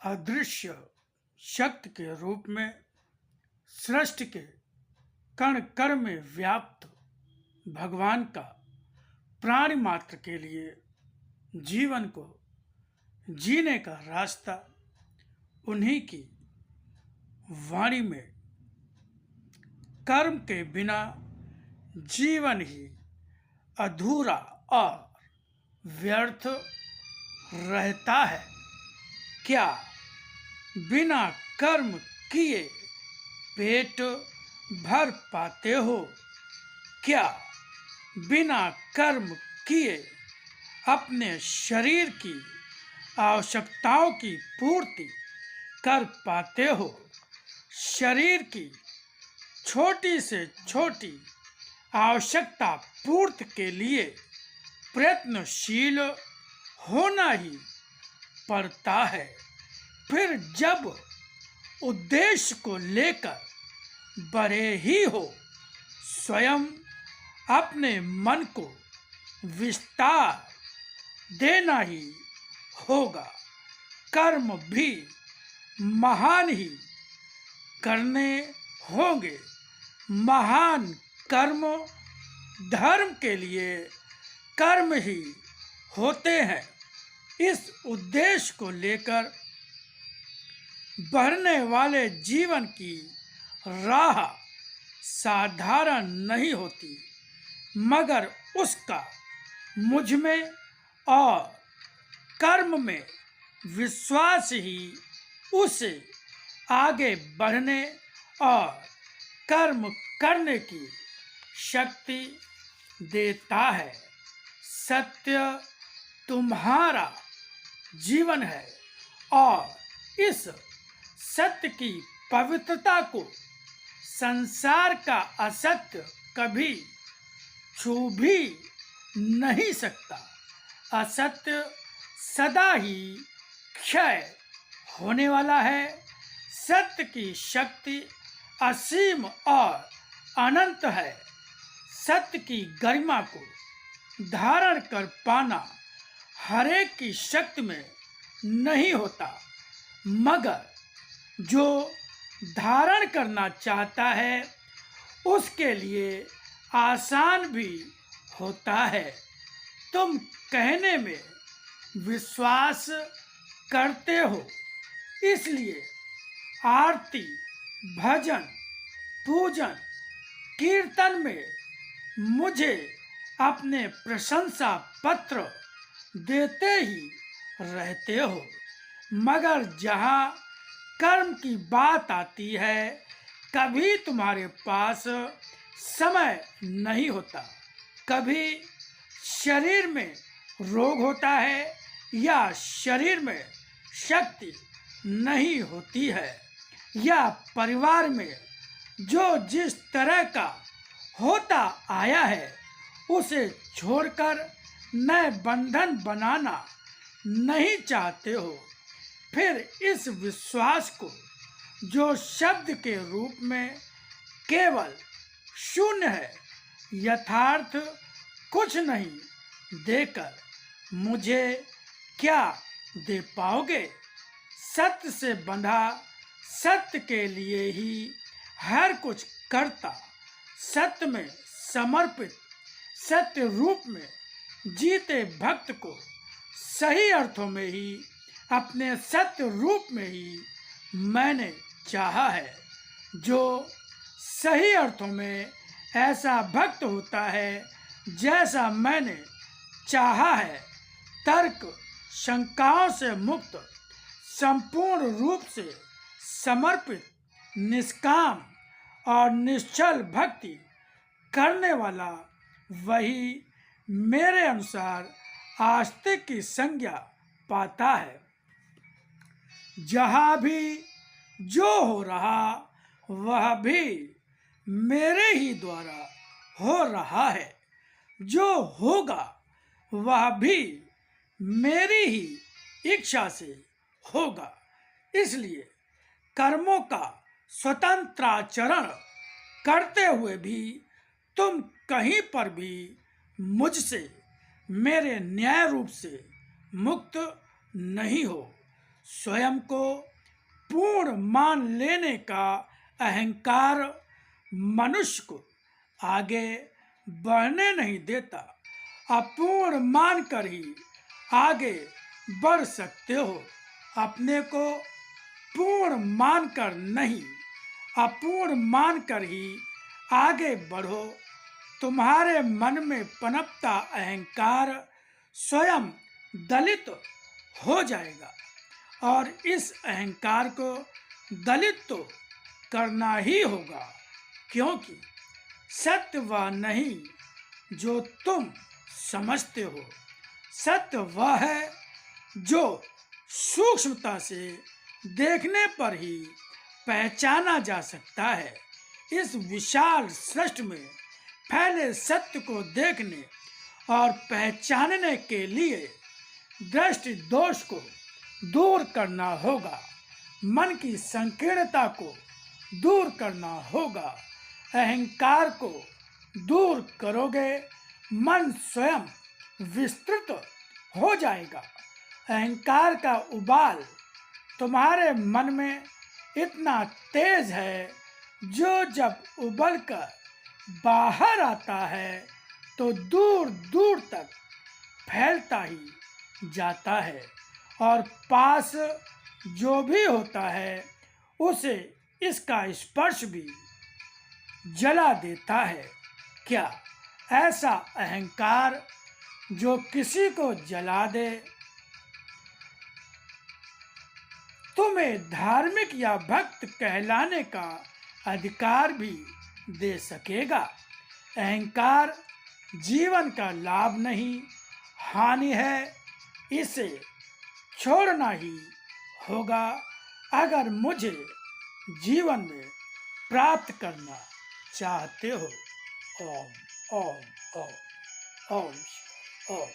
अदृश्य शक्ति के रूप में सृष्टि के कण कण में व्याप्त भगवान का प्राणी मात्र के लिए जीवन को जीने का रास्ता उन्हीं की वाणी में कर्म के बिना जीवन ही अधूरा और व्यर्थ रहता है। क्या बिना कर्म किए पेट भर पाते हो? क्या बिना कर्म किए अपने शरीर की आवश्यकताओं की पूर्ति कर पाते हो? शरीर की छोटी से छोटी आवश्यकता पूर्ति के लिए प्रयत्नशील होना ही पड़ता है। फिर जब उद्देश्य को लेकर बड़े ही हो, स्वयं अपने मन को विस्तार देना ही होगा। कर्म भी महान ही करने होंगे। महान कर्म धर्म के लिए कर्म ही होते हैं। इस उद्देश्य को लेकर बढ़ने वाले जीवन की राह साधारण नहीं होती, मगर उसका मुझ में और कर्म में विश्वास ही उसे आगे बढ़ने और कर्म करने की शक्ति देता है। सत्य तुम्हारा जीवन है और इस सत्य की पवित्रता को संसार का असत्य कभी छू भी नहीं सकता। असत्य सदा ही क्षय होने वाला है। सत्य की शक्ति असीम और अनंत है। सत्य की गरिमा को धारण कर पाना हरेक की शक्ति में नहीं होता, मगर जो धारण करना चाहता है उसके लिए आसान भी होता है। तुम कहने में विश्वास करते हो, इसलिए आरती, भजन, पूजन, कीर्तन में मुझे अपने प्रशंसा पत्र देते ही रहते हो। मगर जहाँ कर्म की बात आती है, कभी तुम्हारे पास समय नहीं होता। कभी शरीर में रोग होता है या शरीर में शक्ति नहीं होती है, या परिवार में जो जिस तरह का होता आया है उसे छोड़कर नए बंधन बनाना नहीं चाहते हो। फिर इस विश्वास को, जो शब्द के रूप में केवल शून्य है, यथार्थ कुछ नहीं देकर मुझे क्या दे पाओगे? सत्य से बंधा, सत्य के लिए ही हर कुछ करता, सत्य में समर्पित, सत्य रूप में जीते भक्त को सही अर्थों में ही, अपने सत्य रूप में ही मैंने चाहा है। जो सही अर्थों में ऐसा भक्त होता है जैसा मैंने चाहा है, तर्क शंकाओं से मुक्त, संपूर्ण रूप से समर्पित, निष्काम और निश्चल भक्ति करने वाला, वही मेरे अनुसार आस्तिक की संज्ञा पाता है। जहाँ भी जो हो रहा वह भी मेरे ही द्वारा हो रहा है। जो होगा वह भी मेरी ही इच्छा से होगा। इसलिए कर्मों का स्वतंत्राचरण करते हुए भी तुम कहीं पर भी मुझसे, मेरे न्याय रूप से मुक्त नहीं हो। स्वयं को पूर्ण मान लेने का अहंकार मनुष्य को आगे बढ़ने नहीं देता। अपूर्ण मानकर ही आगे बढ़ सकते हो, अपने को पूर्ण मानकर नहीं, अपूर्ण मानकर ही आगे बढ़ो। तुम्हारे मन में पनपता अहंकार स्वयं दलित हो जाएगा और इस अहंकार को दलित तो करना ही होगा, क्योंकि सत्य वह नहीं जो तुम समझते हो, सत्य वह है जो सूक्ष्मता से देखने पर ही पहचाना जा सकता है। इस विशाल सृष्टि में फैले सत्य को देखने और पहचानने के लिए दृष्टि दोष को दूर करना होगा, मन की संकीर्णता को दूर करना होगा। अहंकार को दूर करोगे, मन स्वयं विस्तृत हो जाएगा। अहंकार का उबाल तुम्हारे मन में इतना तेज है, जो जब उबल कर बाहर आता है तो दूर दूर तक फैलता ही जाता है और पास जो भी होता है उसे इसका स्पर्श भी जला देता है। क्या ऐसा अहंकार जो किसी को जला दे तुम्हें धार्मिक या भक्त कहलाने का अधिकार भी दे सकेगा? अहंकार जीवन का लाभ नहीं, हानि है। इसे छोड़ना ही होगा अगर मुझे जीवन में प्राप्त करना चाहते हो। ओम ओम ओम ओम ओम।